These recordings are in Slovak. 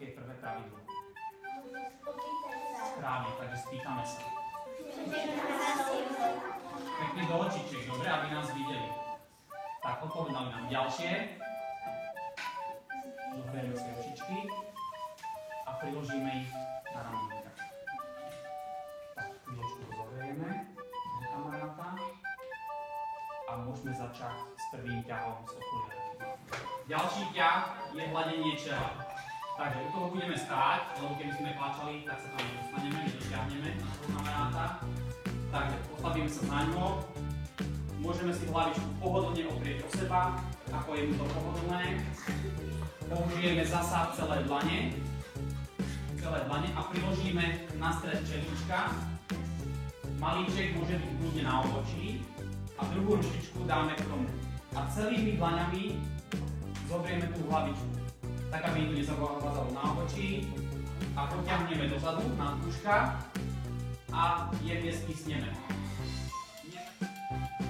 aké je prvé pravidlo? Správne, takže spýtame sa. Pekne do očičiek, dobre, aby nás videli. Tak, odpovedali nám ďalšie. Zoberieme si očičky a priložíme ich na rameníka. Tak, chvíľočku zoberieme do kamaráta a môžeme začať s prvým ťahom z okuliarky. Ďalší ťah je hladenie čela. Takže u toho budeme stáť, lebo keby sme kláčali, tak sa tam nedostaneme, nedotiahneme na toho kamaráta. Takže postavíme sa na ňo. Môžeme si hlavičku pohodlne oprieť o seba, ako je mu to pohodlné. Použijeme zasa celé dlane a priložíme na stred čelička. Malíček môže byť kľudne na obočí a druhú ručičku dáme k tomu. A celými dlaňami zobrieme tú hlavičku, tak aby to nezavádzalo na obočí a potiahneme dozadu na uška a jemne stisneme.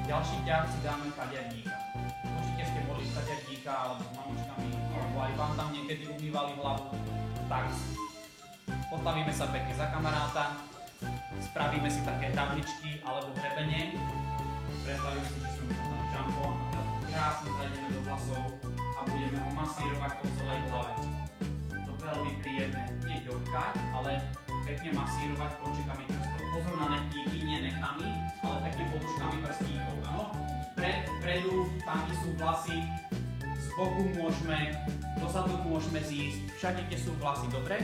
Ďalší ťah si dáme kaďarníka. Určite ste boli z kaďarníka alebo s mamičkami, alebo aj vám tam niekedy umývali hlavu. Tak postavíme sa pekne za kamaráta, spravíme si také hrabličky alebo hrebenie, predstavíme si, že sme tam šampón a krásne zajdeme do vlasov a budeme ho masírovať po celej hlave. To veľmi príjemné, nie ďochkať, ale pekne masírovať končekami prstov. Pozor na nechtíky, nie nechtami, ale pekne poduškami prstíkov. Vpredu, tam sú vlasy, z boku môžeme, dozadu môžeme zísť, všade, kde sú vlasy, dobre?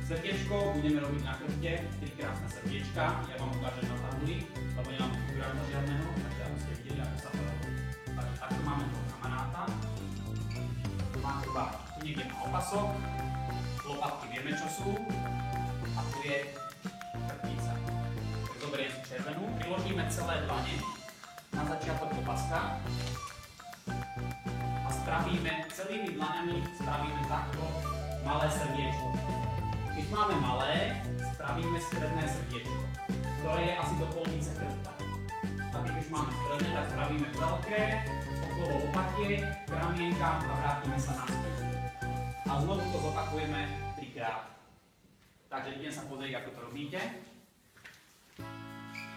Srdiečko budeme robiť na chrbte, 3 krásne srdiečka, ja vám ukážem na tabuli, lebo nemám figuráta žiadneho, takže aby ste videli, ako sa to robí. Takže takto máme toho kamaráta. Má chrbát tu niekde na opasok, lopatky vieme, čo sú, a tu je chrbtica. Zoberiem si červenú, priložíme celé dlane na začiatok opaska a spravíme celými dlaňami takto malé srdiečko. Keď máme malé, spravíme stredné srdiečko, ktoré je asi do polovice chrbta. A keď už máme stredné, tak spravíme veľké, okolo lopatiek, k ramienkám a vrátime sa naspäť. A znovu to zopakujeme 3-krát. Takže idem sa pozrieť, ako to robíte.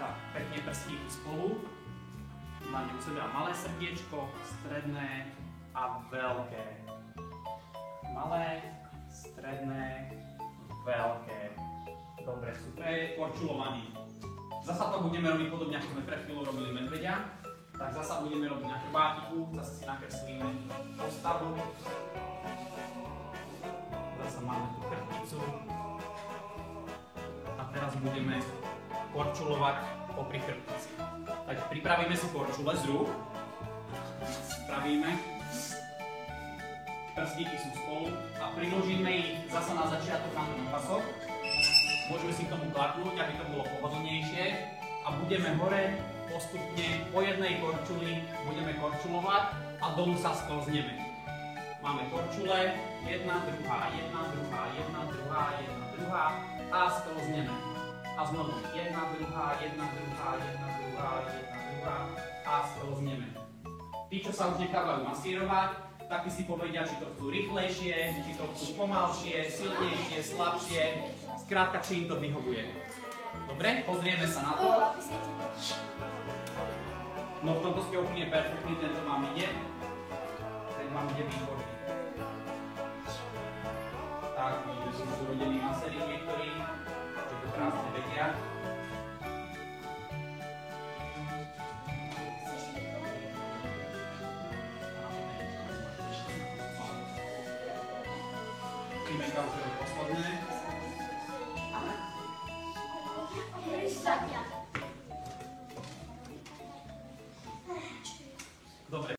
Tak, pekne prstíky spolu. Máme u seba malé srdiečko, stredné a veľké. Malé, stredné, veľké. Dobre, super, korčulovaný. Zasa to budeme robiť podobne, ako sme pred chvíľou robili medveďa. Tak zasa budeme robiť na chrbátiku, zasa si nakreslíme postavu. Zasa máme tú chrbticu. A teraz budeme korčulovať popri chrbtici. Takže pripravíme si korčule z rúk. Spravíme. Prstíky sú spolu a priložíme ich zasa na začiatok na ten opasok. Môžeme si k tomu klaknúť, aby to bolo pohodlnejšie. A budeme hore postupne po jednej korčuli budeme korčulovať a dolu sa sklzneme. Máme korčule, jedna, druhá, a sklzneme. A znovu jedna, druhá, a sklzneme. Tí, čo sa už nechávajú masírovať, tak si povedia, či to chcú rýchlejšie, či to chcú pomalšie, silnejšie, slabšie. Skrátka, či im to vyhovuje. Dobre, pozrieme sa na to. No v tomto ste úplne perfektní, tento vám ide. Ten vám ide výborný. Tak, vidíme, že sú rodení maserí niektorí, že to krásne vedia. Príjmenka už je posledné. Dobre.